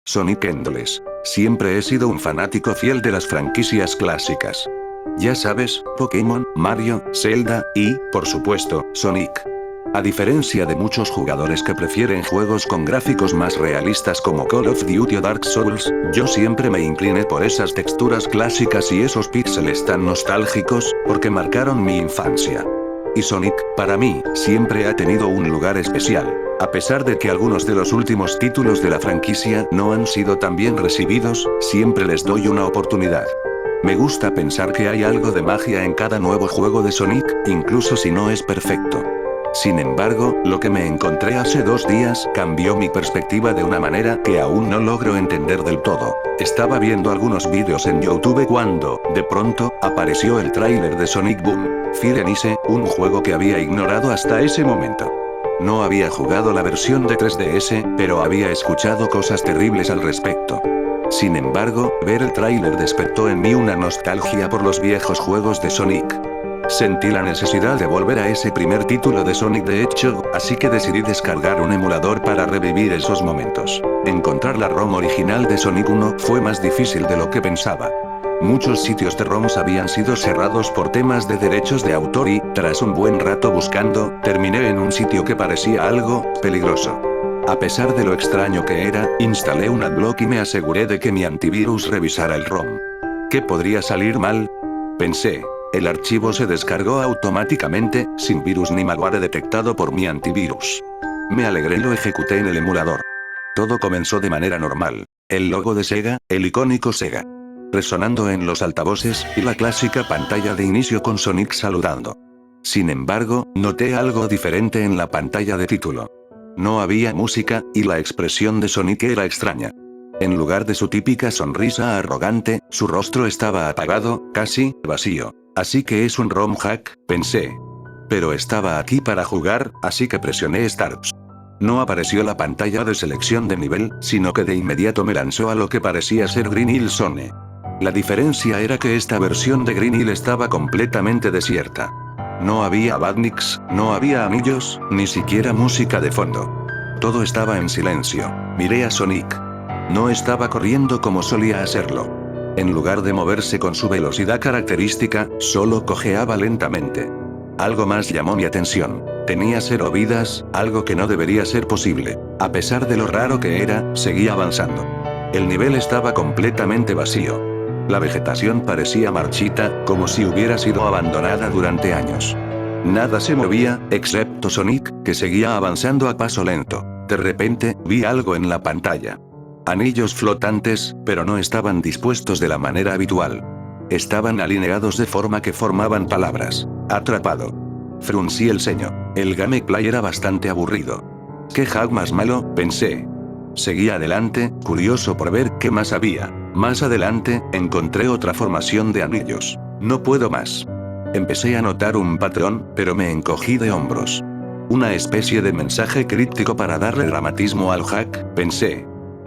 Sonic Endless. Siempre he sido un fanático fiel de las franquicias clásicas. Ya sabes, Pokémon, Mario, Zelda y, por supuesto, Sonic. A diferencia de muchos jugadores que prefieren juegos con gráficos más realistas como Call of Duty o Dark Souls, yo siempre me incliné por esas texturas clásicas y esos píxeles tan nostálgicos, porque marcaron mi infancia. Y Sonic, para mí, siempre ha tenido un lugar especial. A pesar de que algunos de los últimos títulos de la franquicia no han sido tan bien recibidos, siempre les doy una oportunidad. Me gusta pensar que hay algo de magia en cada nuevo juego de Sonic, incluso si no es perfecto. Sin embargo, lo que me encontré hace 2 días cambió mi perspectiva de una manera que aún no logro entender del todo. Estaba viendo algunos vídeos en YouTube cuando, de pronto, apareció el tráiler de Sonic Boom. Fire Nice, un juego que había ignorado hasta ese momento. No había jugado la versión de 3DS, pero había escuchado cosas terribles al respecto. Sin embargo, ver el tráiler despertó en mí una nostalgia por los viejos juegos de Sonic. Sentí la necesidad de volver a ese primer título de Sonic the Hedgehog, así que decidí descargar un emulador para revivir esos momentos. Encontrar la ROM original de Sonic 1 fue más difícil de lo que pensaba. Muchos sitios de ROMs habían sido cerrados por temas de derechos de autor y, tras un buen rato buscando, terminé en un sitio que parecía algo peligroso. A pesar de lo extraño que era, instalé un adblock y me aseguré de que mi antivirus revisara el ROM. ¿Qué podría salir mal? Pensé. El archivo se descargó automáticamente, sin virus ni malware detectado por mi antivirus. Me alegré y lo ejecuté en el emulador. Todo comenzó de manera normal. El logo de Sega, el icónico Sega, resonando en los altavoces, y la clásica pantalla de inicio con Sonic saludando. Sin embargo, noté algo diferente en la pantalla de título. No había música, y la expresión de Sonic era extraña. En lugar de su típica sonrisa arrogante, su rostro estaba apagado, casi vacío. Así que es un ROM hack, pensé. Pero estaba aquí para jugar, así que presioné Start. No apareció la pantalla de selección de nivel, sino que de inmediato me lanzó a lo que parecía ser Green Hill Zone. La diferencia era que esta versión de Green Hill estaba completamente desierta. No había badniks, no había anillos, ni siquiera música de fondo. Todo estaba en silencio. Miré a Sonic. No estaba corriendo como solía hacerlo. En lugar de moverse con su velocidad característica, solo cojeaba lentamente. Algo más llamó mi atención. Tenía 0 vidas, algo que no debería ser posible. A pesar de lo raro que era, seguía avanzando. El nivel estaba completamente vacío. La vegetación parecía marchita, como si hubiera sido abandonada durante años. Nada se movía, excepto Sonic, que seguía avanzando a paso lento. De repente, vi algo en la pantalla. Anillos flotantes, pero no estaban dispuestos de la manera habitual. Estaban alineados de forma que formaban palabras. Atrapado. Fruncí el ceño. El gameplay era bastante aburrido. ¿Qué hack más malo?, pensé. Seguí adelante, curioso por ver qué más había. Más adelante, encontré otra formación de anillos. No puedo más. Empecé a notar un patrón, pero me encogí de hombros. Una especie de mensaje críptico para darle dramatismo al hack, pensé.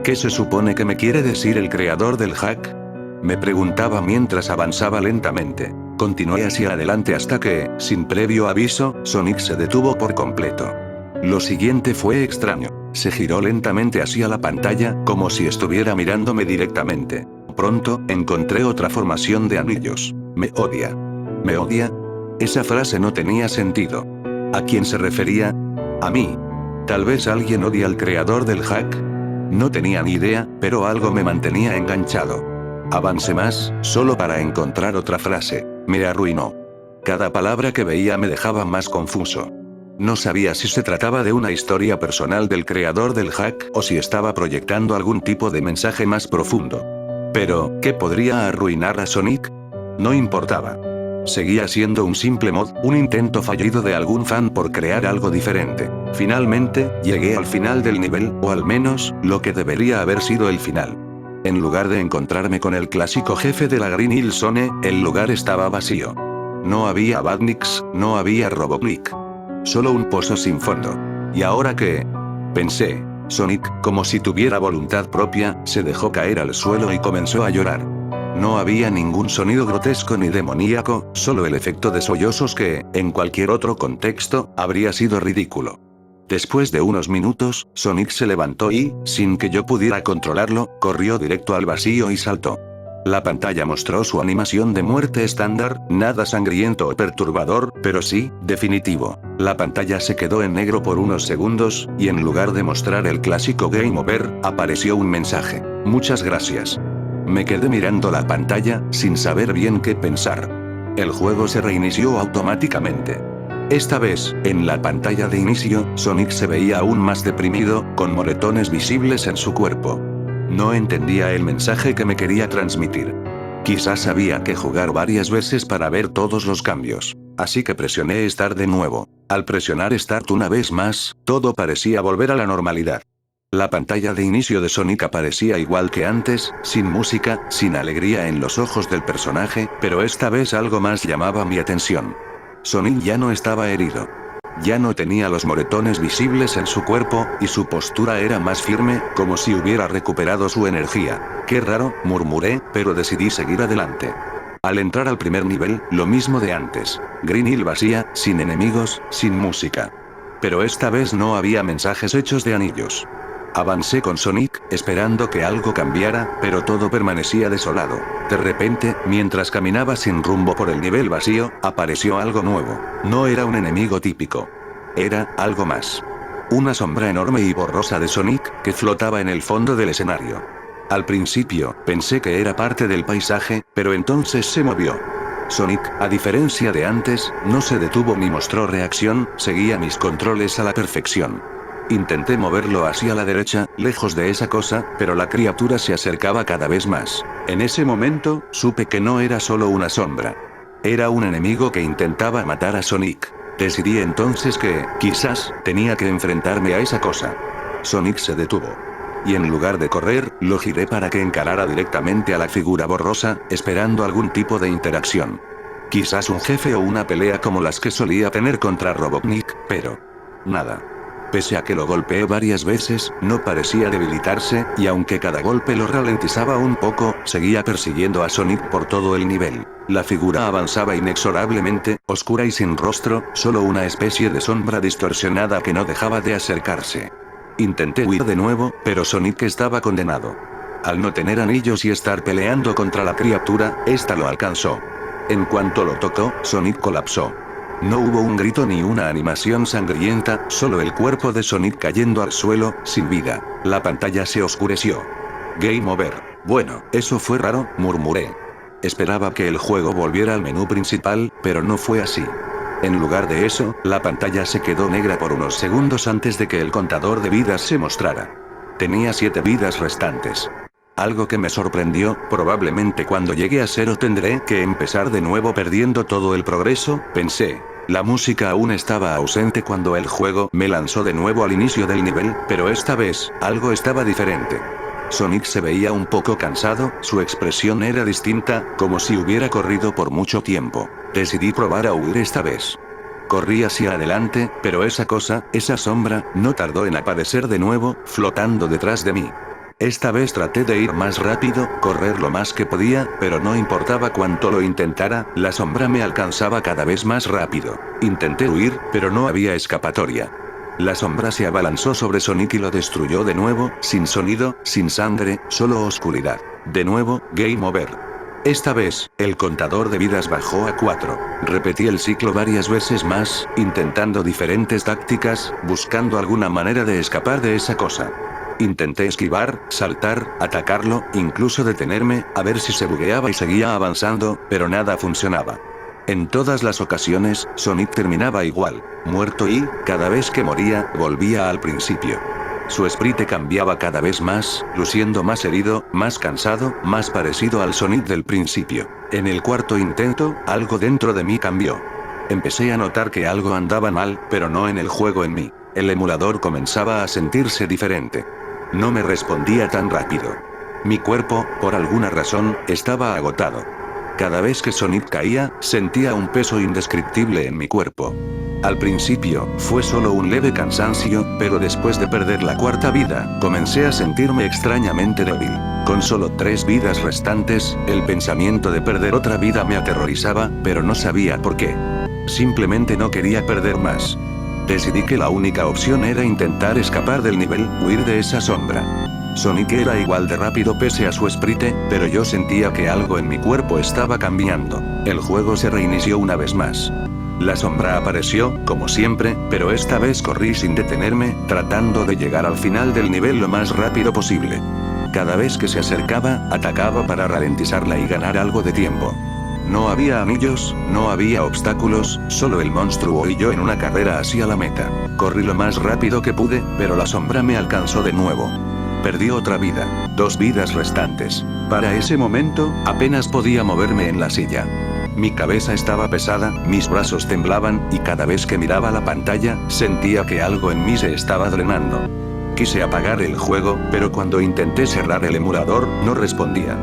¿Qué se supone que me quiere decir el creador del hack?, me preguntaba mientras avanzaba lentamente. Continué hacia adelante hasta que, sin previo aviso, Sonic se detuvo por completo. Lo siguiente fue extraño. Se giró lentamente hacia la pantalla, como si estuviera mirándome directamente. Pronto, encontré otra formación de anillos. ¿Me odia? ¿Me odia? Esa frase no tenía sentido. ¿A quién se refería? ¿A mí? ¿Tal vez alguien odia al creador del hack? No tenía ni idea, pero algo me mantenía enganchado. Avancé más, solo para encontrar otra frase. Me arruinó. Cada palabra que veía me dejaba más confuso. No sabía si se trataba de una historia personal del creador del hack o si estaba proyectando algún tipo de mensaje más profundo. Pero, ¿qué podría arruinar a Sonic? No importaba. Seguía siendo un simple mod, un intento fallido de algún fan por crear algo diferente. Finalmente, llegué al final del nivel, o al menos, lo que debería haber sido el final. En lugar de encontrarme con el clásico jefe de la Green Hill Zone, el lugar estaba vacío. No había badniks, no había Roboclick. Solo un pozo sin fondo. ¿Y ahora qué?, pensé. Sonic, como si tuviera voluntad propia, se dejó caer al suelo y comenzó a llorar. No había ningún sonido grotesco ni demoníaco, solo el efecto de sollozos que, en cualquier otro contexto, habría sido ridículo. Después de unos minutos, Sonic se levantó y, sin que yo pudiera controlarlo, corrió directo al vacío y saltó. La pantalla mostró su animación de muerte estándar, nada sangriento o perturbador, pero sí, definitivo. La pantalla se quedó en negro por unos segundos, y en lugar de mostrar el clásico Game Over, apareció un mensaje. Muchas gracias. Me quedé mirando la pantalla, sin saber bien qué pensar. El juego se reinició automáticamente. Esta vez, en la pantalla de inicio, Sonic se veía aún más deprimido, con moretones visibles en su cuerpo. No entendía el mensaje que me quería transmitir. Quizás había que jugar varias veces para ver todos los cambios. Así que presioné Start de nuevo. Al presionar Start una vez más, todo parecía volver a la normalidad. La pantalla de inicio de Sonic aparecía igual que antes, sin música, sin alegría en los ojos del personaje, pero esta vez algo más llamaba mi atención. Sonic ya no estaba herido. Ya no tenía los moretones visibles en su cuerpo, y su postura era más firme, como si hubiera recuperado su energía. Qué raro, murmuré, pero decidí seguir adelante. Al entrar al primer nivel, lo mismo de antes. Green Hill vacía, sin enemigos, sin música. Pero esta vez no había mensajes hechos de anillos. Avancé con Sonic, esperando que algo cambiara, pero todo permanecía desolado. De repente, mientras caminaba sin rumbo por el nivel vacío, apareció algo nuevo. No era un enemigo típico. Era algo más. Una sombra enorme y borrosa de Sonic, que flotaba en el fondo del escenario. Al principio, pensé que era parte del paisaje, pero entonces se movió. Sonic, a diferencia de antes, no se detuvo ni mostró reacción, seguía mis controles a la perfección. Intenté moverlo hacia la derecha, lejos de esa cosa, pero la criatura se acercaba cada vez más. En ese momento, supe que no era solo una sombra. Era un enemigo que intentaba matar a Sonic. Decidí entonces que, quizás, tenía que enfrentarme a esa cosa. Sonic se detuvo. Y en lugar de correr, lo giré para que encarara directamente a la figura borrosa, esperando algún tipo de interacción. Quizás un jefe o una pelea como las que solía tener contra Robotnik, pero... nada. Pese a que lo golpeé varias veces, no parecía debilitarse, y aunque cada golpe lo ralentizaba un poco, seguía persiguiendo a Sonic por todo el nivel. La figura avanzaba inexorablemente, oscura y sin rostro, solo una especie de sombra distorsionada que no dejaba de acercarse. Intenté huir de nuevo, pero Sonic estaba condenado. Al no tener anillos y estar peleando contra la criatura, esta lo alcanzó. En cuanto lo tocó, Sonic colapsó. No hubo un grito ni una animación sangrienta, solo el cuerpo de Sonic cayendo al suelo, sin vida. La pantalla se oscureció. Game over. Bueno, eso fue raro, murmuré. Esperaba que el juego volviera al menú principal, pero no fue así. En lugar de eso, la pantalla se quedó negra por unos segundos antes de que el contador de vidas se mostrara. Tenía 7 vidas restantes. Algo que me sorprendió, probablemente cuando llegue a 0 tendré que empezar de nuevo perdiendo todo el progreso, pensé. La música aún estaba ausente cuando el juego me lanzó de nuevo al inicio del nivel, pero esta vez, algo estaba diferente. Sonic se veía un poco cansado, su expresión era distinta, como si hubiera corrido por mucho tiempo. Decidí probar a huir esta vez. Corrí hacia adelante, pero esa cosa, esa sombra, no tardó en aparecer de nuevo, flotando detrás de mí. Esta vez traté de ir más rápido, correr lo más que podía, pero no importaba cuánto lo intentara, la sombra me alcanzaba cada vez más rápido. Intenté huir, pero no había escapatoria. La sombra se abalanzó sobre Sonic y lo destruyó de nuevo, sin sonido, sin sangre, solo oscuridad. De nuevo, game over. Esta vez, el contador de vidas bajó a 4. Repetí el ciclo varias veces más, intentando diferentes tácticas, buscando alguna manera de escapar de esa cosa. Intenté esquivar, saltar, atacarlo, incluso detenerme, a ver si se bugueaba y seguía avanzando, pero nada funcionaba. En todas las ocasiones, Sonic terminaba igual, muerto y, cada vez que moría, volvía al principio. Su sprite cambiaba cada vez más, luciendo más herido, más cansado, más parecido al Sonic del principio. En el cuarto intento, algo dentro de mí cambió. Empecé a notar que algo andaba mal, pero no en el juego en mí. El emulador comenzaba a sentirse diferente. No me respondía tan rápido. Mi cuerpo, por alguna razón, estaba agotado. Cada vez que Sonic caía, sentía un peso indescriptible en mi cuerpo. Al principio, fue solo un leve cansancio, pero después de perder la 4ª vida, comencé a sentirme extrañamente débil. Con solo 3 vidas restantes, el pensamiento de perder otra vida me aterrorizaba, pero no sabía por qué. Simplemente no quería perder más. Decidí que la única opción era intentar escapar del nivel, huir de esa sombra. Sonic era igual de rápido pese a su sprite, pero yo sentía que algo en mi cuerpo estaba cambiando. El juego se reinició una vez más. La sombra apareció, como siempre, pero esta vez corrí sin detenerme, tratando de llegar al final del nivel lo más rápido posible. Cada vez que se acercaba, atacaba para ralentizarla y ganar algo de tiempo. No había anillos, no había obstáculos, solo el monstruo y yo en una carrera hacia la meta. Corrí lo más rápido que pude, pero la sombra me alcanzó de nuevo. Perdí otra vida, 2 vidas restantes. Para ese momento, apenas podía moverme en la silla. Mi cabeza estaba pesada, mis brazos temblaban, y cada vez que miraba la pantalla, sentía que algo en mí se estaba drenando. Quise apagar el juego, pero cuando intenté cerrar el emulador, no respondía.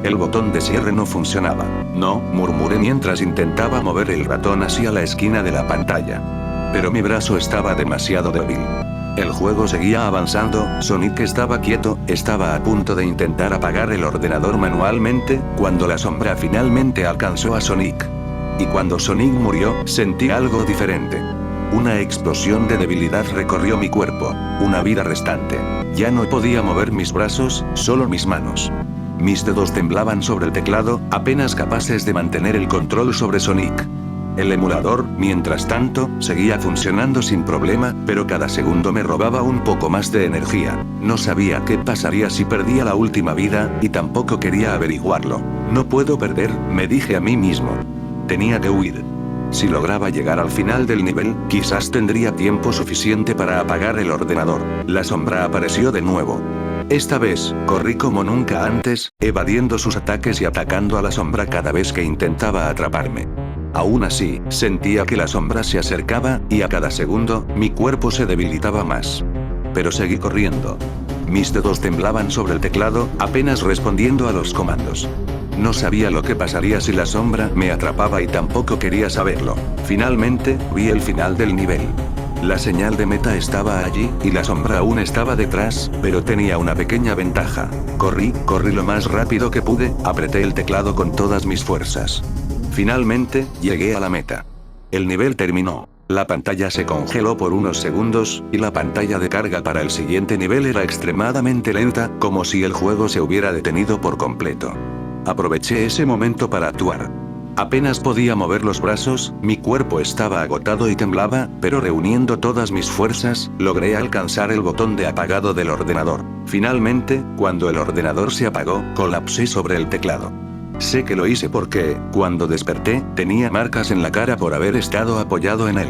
El botón de cierre no funcionaba. No, murmuré mientras intentaba mover el ratón hacia la esquina de la pantalla. Pero mi brazo estaba demasiado débil. El juego seguía avanzando, Sonic estaba quieto, estaba a punto de intentar apagar el ordenador manualmente, cuando la sombra finalmente alcanzó a Sonic. Y cuando Sonic murió, sentí algo diferente. Una explosión de debilidad recorrió mi cuerpo, una vida restante. Ya no podía mover mis brazos, solo mis manos. Mis dedos temblaban sobre el teclado, apenas capaces de mantener el control sobre Sonic. El emulador, mientras tanto, seguía funcionando sin problema, pero cada segundo me robaba un poco más de energía. No sabía qué pasaría si perdía la última vida, y tampoco quería averiguarlo. No puedo perder, me dije a mí mismo. Tenía que huir. Si lograba llegar al final del nivel, quizás tendría tiempo suficiente para apagar el ordenador. La sombra apareció de nuevo. Esta vez, corrí como nunca antes, evadiendo sus ataques y atacando a la sombra cada vez que intentaba atraparme. Aún así, sentía que la sombra se acercaba, y a cada segundo, mi cuerpo se debilitaba más. Pero seguí corriendo. Mis dedos temblaban sobre el teclado, apenas respondiendo a los comandos. No sabía lo que pasaría si la sombra me atrapaba y tampoco quería saberlo. Finalmente, vi el final del nivel. La señal de meta estaba allí, y la sombra aún estaba detrás, pero tenía una pequeña ventaja. Corrí lo más rápido que pude, apreté el teclado con todas mis fuerzas. Finalmente, llegué a la meta. El nivel terminó. La pantalla se congeló por unos segundos, y la pantalla de carga para el siguiente nivel era extremadamente lenta, como si el juego se hubiera detenido por completo. Aproveché ese momento para actuar. Apenas podía mover los brazos, mi cuerpo estaba agotado y temblaba, pero reuniendo todas mis fuerzas, logré alcanzar el botón de apagado del ordenador. Finalmente, cuando el ordenador se apagó, colapsé sobre el teclado. Sé que lo hice porque, cuando desperté, tenía marcas en la cara por haber estado apoyado en él.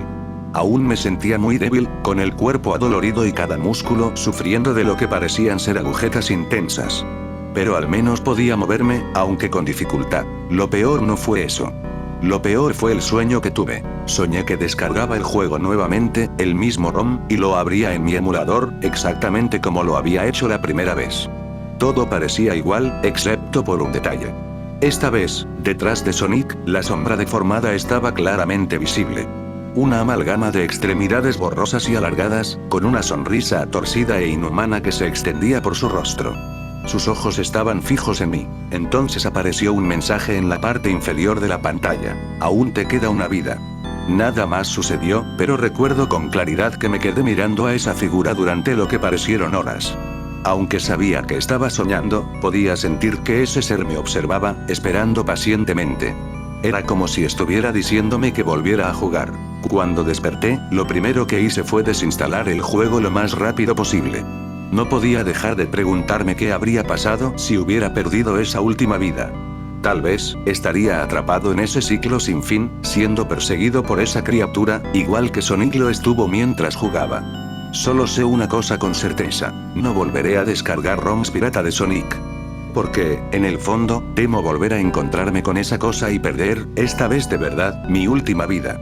Aún me sentía muy débil, con el cuerpo adolorido y cada músculo sufriendo de lo que parecían ser agujetas intensas. Pero al menos podía moverme, aunque con dificultad. Lo peor no fue eso. Lo peor fue el sueño que tuve. Soñé que descargaba el juego nuevamente, el mismo ROM, y lo abría en mi emulador, exactamente como lo había hecho la primera vez. Todo parecía igual, excepto por un detalle. Esta vez, detrás de Sonic, la sombra deformada estaba claramente visible. Una amalgama de extremidades borrosas y alargadas, con una sonrisa torcida e inhumana que se extendía por su rostro. Sus ojos estaban fijos en mí. Entonces apareció un mensaje en la parte inferior de la pantalla. Aún te queda una vida. Nada más sucedió, pero recuerdo con claridad que me quedé mirando a esa figura durante lo que parecieron horas. Aunque sabía que estaba soñando, podía sentir que ese ser me observaba, esperando pacientemente. Era como si estuviera diciéndome que volviera a jugar. Cuando desperté, lo primero que hice fue desinstalar el juego lo más rápido posible. No podía dejar de preguntarme qué habría pasado si hubiera perdido esa última vida. Tal vez, estaría atrapado en ese ciclo sin fin, siendo perseguido por esa criatura, igual que Sonic lo estuvo mientras jugaba. Solo sé una cosa con certeza, no volveré a descargar ROMs pirata de Sonic. Porque, en el fondo, temo volver a encontrarme con esa cosa y perder, esta vez de verdad, mi última vida.